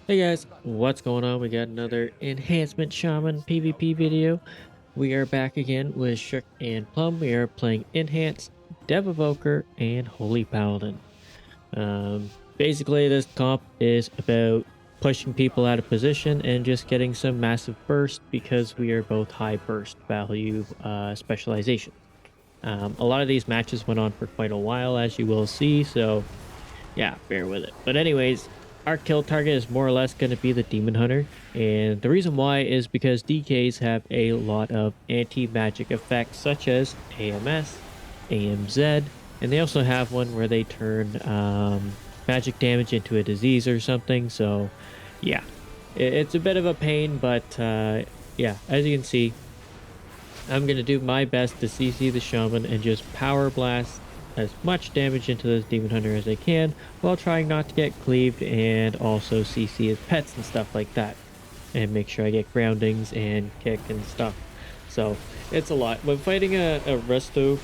Hey guys, what's going on? We got another Enhancement Shaman PvP video. We are back again with Shook and Plum. We are playing Enhanced, Dev Evoker, and Holy Paladin. Basically, this comp is about pushing people out of position and just getting some massive burst because we are both high burst value specialization. A lot of these matches went on for quite a while, as you will see, so yeah, bear with it. But anyways, our kill target is more or less going to be the Demon Hunter. And the reason why is because DKs have a lot of anti-magic effects such as AMS, AMZ, and they also have one where they turn magic damage into a disease or something. So yeah, it's a bit of a pain, but yeah, as you can see, I'm going to do my best to CC the Shaman and just power blast as much damage into this Demon Hunter as I can while trying not to get cleaved and also CC his pets and stuff like that. And make sure I get groundings and kick and stuff. So it's a lot. When fighting a resto,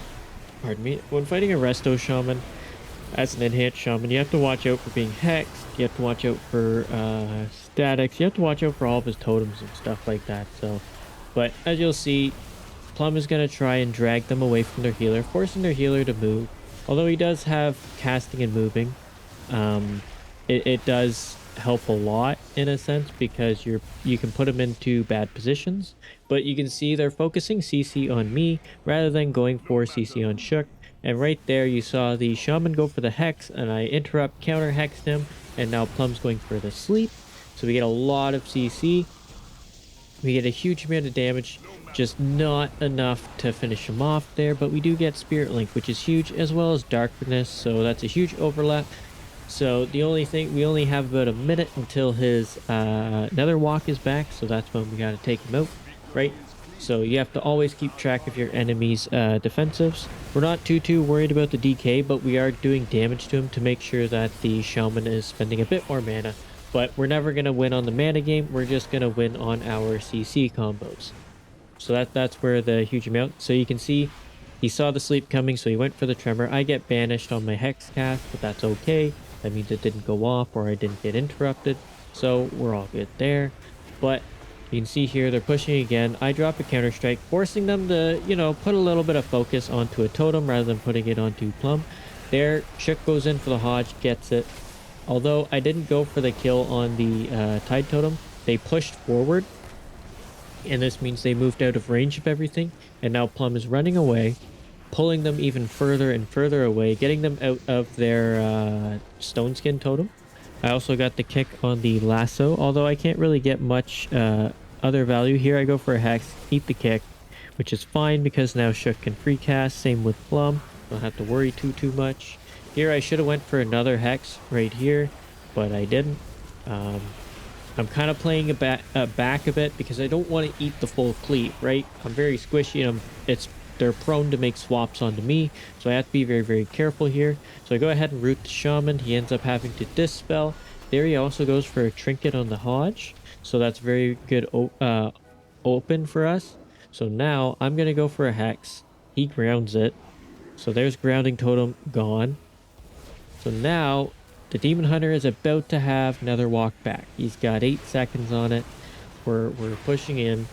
pardon me, when fighting a resto shaman as an enhanced shaman, you have to watch out for being hexed, you have to watch out for statics, you have to watch out for all of his totems and stuff like that. So, but as you'll see, Plum is going to try and drag them away from their healer, forcing their healer to move. Although he does have casting and moving, it does help a lot in a sense because you can put him into bad positions. But you can see they're focusing CC on me rather than going for CC on Shook. And right there you saw the Shaman go for the Hex and I interrupt counter hexed him. And now Plum's going for the sleep. So we get a lot of CC. We get a huge amount of damage, just not enough to finish him off there, but we do get Spirit Link, which is huge, as well as Darkness, so that's a huge overlap. So the only thing, we only have about a minute until his Nether Walk is back, so that's when we gotta take him out, right? So you have to always keep track of your enemy's defensives. We're not too worried about the DK, but we are doing damage to him to make sure that the Shaman is spending a bit more mana. But we're never going to win on the mana game. We're just going to win on our CC combos. So that's where the huge amount. So you can see he saw the sleep coming, so he went for the tremor. I get banished on my hex cast, but that's okay. That means it didn't go off or I didn't get interrupted. So we're all good there. But you can see here they're pushing again. I drop a counter strike, forcing them to, put a little bit of focus onto a totem rather than putting it onto Plum. There, Shook goes in for the Hodge, gets it. Although I didn't go for the kill on the Tide Totem, they pushed forward. And this means they moved out of range of everything. And now Plum is running away, pulling them even further and further away, getting them out of their Stone Skin Totem. I also got the kick on the Lasso, although I can't really get much other value here. I go for a Hex, eat the kick, which is fine because now Shook can free cast. Same with Plum. Don't have to worry too much. Here I should have went for another Hex right here, but I didn't. I'm kind of playing back a bit because I don't want to eat the full cleave, right? I'm very squishy and they're prone to make swaps onto me, so I have to be very careful here. So I go ahead and root the Shaman. He ends up having to dispel. There he also goes for a trinket on the Hodge, so that's very good open for us. So now I'm going to go for a Hex. He grounds it. So there's grounding totem gone. So now the Demon Hunter is about to have another walk back. He's got 8 seconds on it. We're pushing in.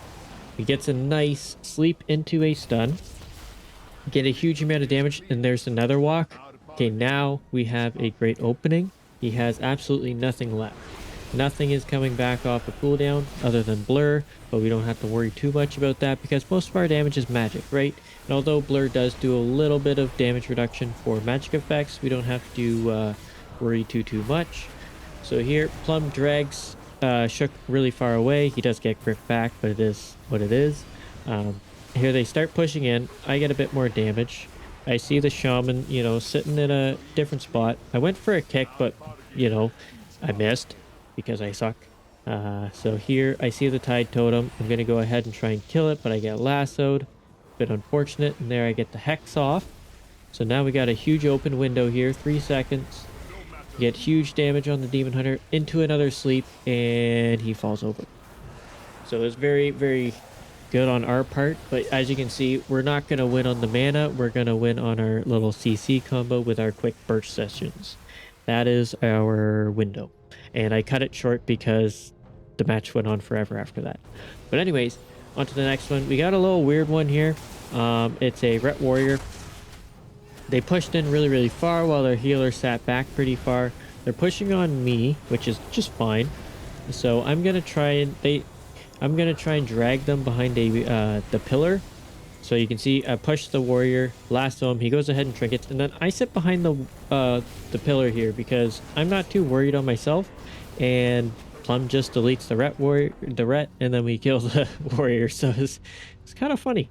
He gets a nice sleep into a stun. Get a huge amount of damage, and there's another walk. Okay, now we have a great opening. He has absolutely nothing left. Nothing is coming back off a cooldown other than Blur, but we don't have to worry too much about that because most of our damage is magic, right? And although Blur does do a little bit of damage reduction for magic effects, we don't have to worry too much. So here, Plum drags Shook really far away. He does get Grip back, but it is what it is. Here they start pushing in. I get a bit more damage. I see the Shaman, sitting in a different spot. I went for a kick, but, I missed because I suck. So here I see the Tide Totem. I'm going to go ahead and try and kill it, but I get lassoed. Bit unfortunate. And there I get the Hex off. So now we got a huge open window here. 3 seconds. Get huge damage on the Demon Hunter into another sleep, and he falls over. So it's very good on our part, but as you can see, we're not going to win on the mana. We're going to win on our little CC combo with our quick burst sessions. That is our window. and I cut it short because the match went on forever after that. But anyways, on to the next one. We got a little weird one here. It's a Ret Warrior. They pushed in really, really far while their healer sat back pretty far. They're pushing on me, which is just fine. So I'm gonna try and drag them behind the pillar. So you can see I push the warrior, lasso him, he goes ahead and trinkets, and then I sit behind the pillar here because I'm not too worried on myself, and Plum just deletes the ret, and then we kill the warrior. So it's kind of funny,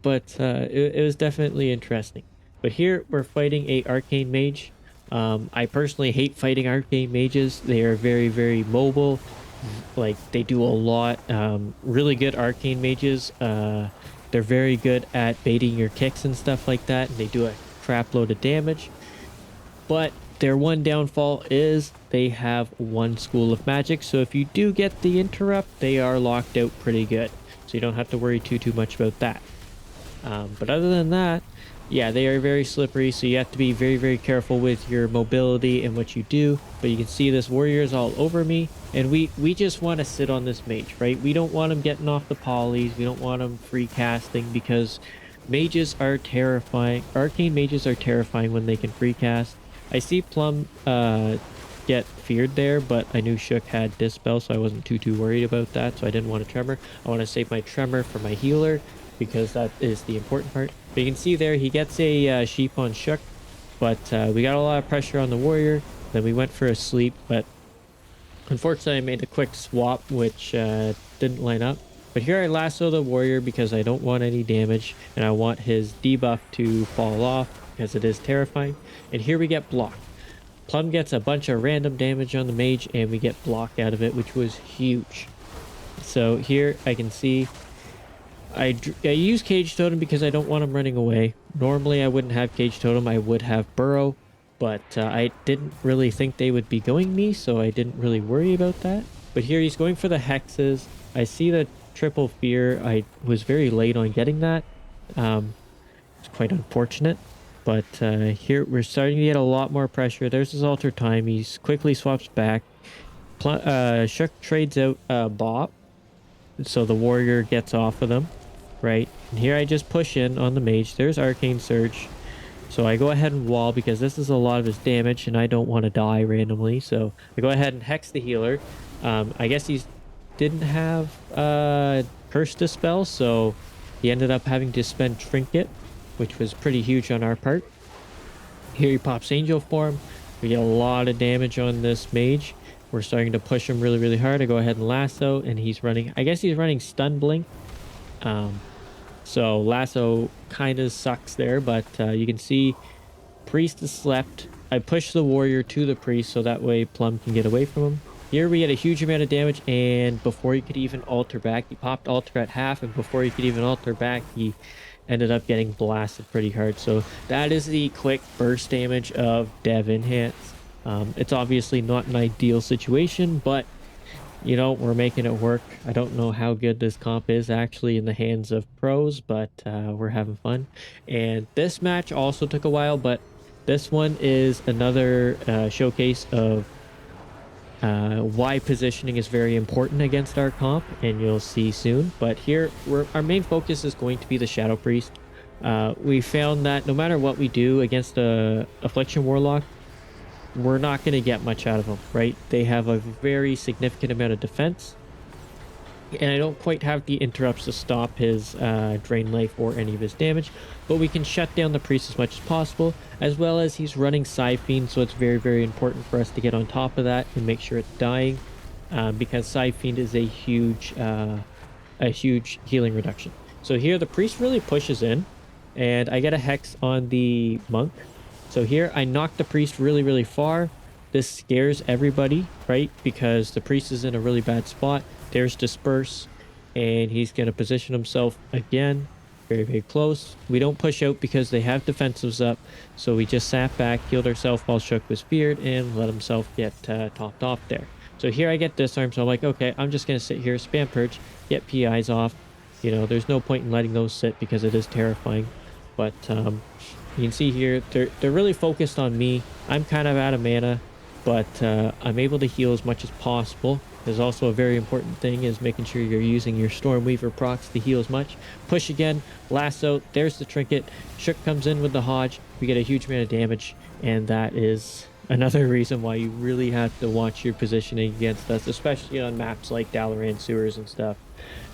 but it was definitely interesting. But here we're fighting a arcane mage. I personally hate fighting arcane mages. They are very, very mobile. Like, they do a lot. Really good arcane mages. They're very good at baiting your kicks and stuff like that, and they do a crap load of damage. But their one downfall is they have one school of magic, so if you do get the interrupt, they are locked out pretty good. So you don't have to worry too much about that. But other than that, yeah, they are very slippery, so you have to be very, very careful with your mobility and what you do. But you can see this warrior is all over me, and we just want to sit on this mage, right? We don't want him getting off the polys. We don't want him free casting, because mages are terrifying. Arcane mages are terrifying when they can free cast. I see Plum get feared there, but I knew Shook had Dispel, so I wasn't too worried about that, so I didn't want a Tremor. I want to save my Tremor for my healer, because that is the important part. But you can see there, he gets a sheep on Shook, but we got a lot of pressure on the warrior. Then we went for a sleep, but unfortunately I made a quick swap, which didn't line up. But here I lasso the warrior because I don't want any damage, and I want his debuff to fall off because it is terrifying. And here we get blocked. Plum gets a bunch of random damage on the mage, and we get blocked out of it, which was huge. So here I can see I use Cage Totem because I don't want him running away. Normally I wouldn't have Cage Totem, I would have Burrow, but I didn't really think they would be going me, so I didn't really worry about that. But here he's going for the hexes. I see the triple fear. I was very late on getting that. It's quite unfortunate. But here we're starting to get a lot more pressure. There's his alter time. He quickly swaps back. Shook trades out Bop, so the warrior gets off of them, right? And here I just push in on the mage. There's Arcane Surge. So I go ahead and wall because this is a lot of his damage and I don't want to die randomly. So I go ahead and hex the healer. I guess he didn't have Curse Dispel, so he ended up having to spend Trinket, which was pretty huge on our part. Here he pops Angel Form. We get a lot of damage on this mage. We're starting to push him really, really hard. I go ahead and lasso, and he's running, I guess he's running Stun Blink. So lasso kind of sucks there, but you can see Priest is slept. I push the warrior to the priest so that way Plum can get away from him. Here we get a huge amount of damage, and before he could even alter back, he popped alter at half, and before he could even alter back, he ended up getting blasted pretty hard. So that is the quick burst damage of Dev Enhance. It's obviously not an ideal situation, but you know, we're making it work. I don't know how good this comp is actually in the hands of pros, but we're having fun. And this match also took a while, but this one is another showcase of why positioning is very important against our comp, and you'll see soon. But here, our main focus is going to be the Shadow Priest. We found that no matter what we do against a Affliction Warlock, we're not going to get much out of them, right? They have a very significant amount of defense, and I don't quite have the interrupts to stop his drain life or any of his damage, but we can shut down the priest as much as possible, as well as he's running Scythe Fiend, so it's very, very important for us to get on top of that and make sure it's dying, because Scythe Fiend is a huge healing reduction. So here the priest really pushes in, and I get a hex on the monk. So here I knock the priest really, really far. This scares everybody, right? Because the priest is in a really bad spot. There's Disperse, and he's going to position himself again very, very close. We don't push out because they have defensives up, so we just sat back, healed ourselves while Shook was feared, and let himself get topped off there. So here I get disarmed, so I'm like, okay, I'm just going to sit here, spam Purge, get PIs off. You know, there's no point in letting those sit because it is terrifying. But you can see here, they're really focused on me. I'm kind of out of mana. but I'm able to heal as much as possible. There's also a very important thing is making sure you're using your Stormweaver procs to heal as much. Push again, lasso, there's the trinket. Shook comes in with the Hodge. We get a huge amount of damage, and that is another reason why you really have to watch your positioning against us, especially on maps like Dalaran Sewers and stuff,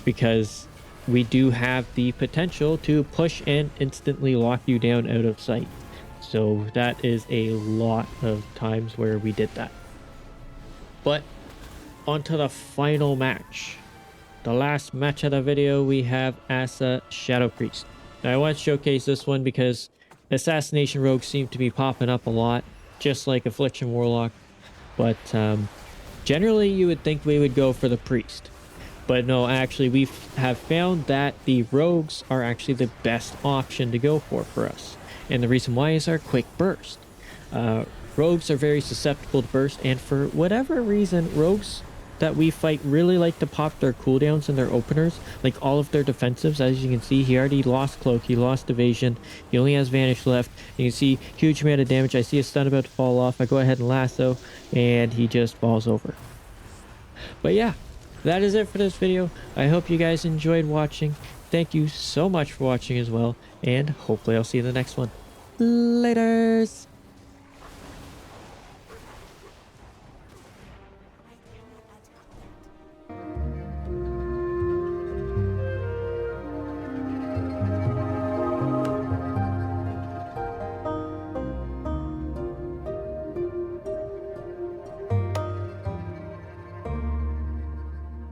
because we do have the potential to push and instantly lock you down out of sight. So that is a lot of times where we did that. But onto the final match. The last match of the video, we have Asa Shadow Priest. Now I want to showcase this one because assassination rogues seem to be popping up a lot, just like Affliction Warlock. But generally you would think we would go for the priest. But no, actually we have found that the rogues are actually the best option to go for us. And the reason why is our quick burst. Rogues are very susceptible to burst, and for whatever reason, rogues that we fight really like to pop their cooldowns and their openers, like all of their defensives. As you can see, he already lost cloak, he lost evasion, he only has vanish left. You can see huge amount of damage. I see a stun about to fall off. I go ahead and lasso, and he just falls over. But yeah, that is it for this video. I hope you guys enjoyed watching. Thank you so much for watching as well, and hopefully I'll see you in the next one. Laters!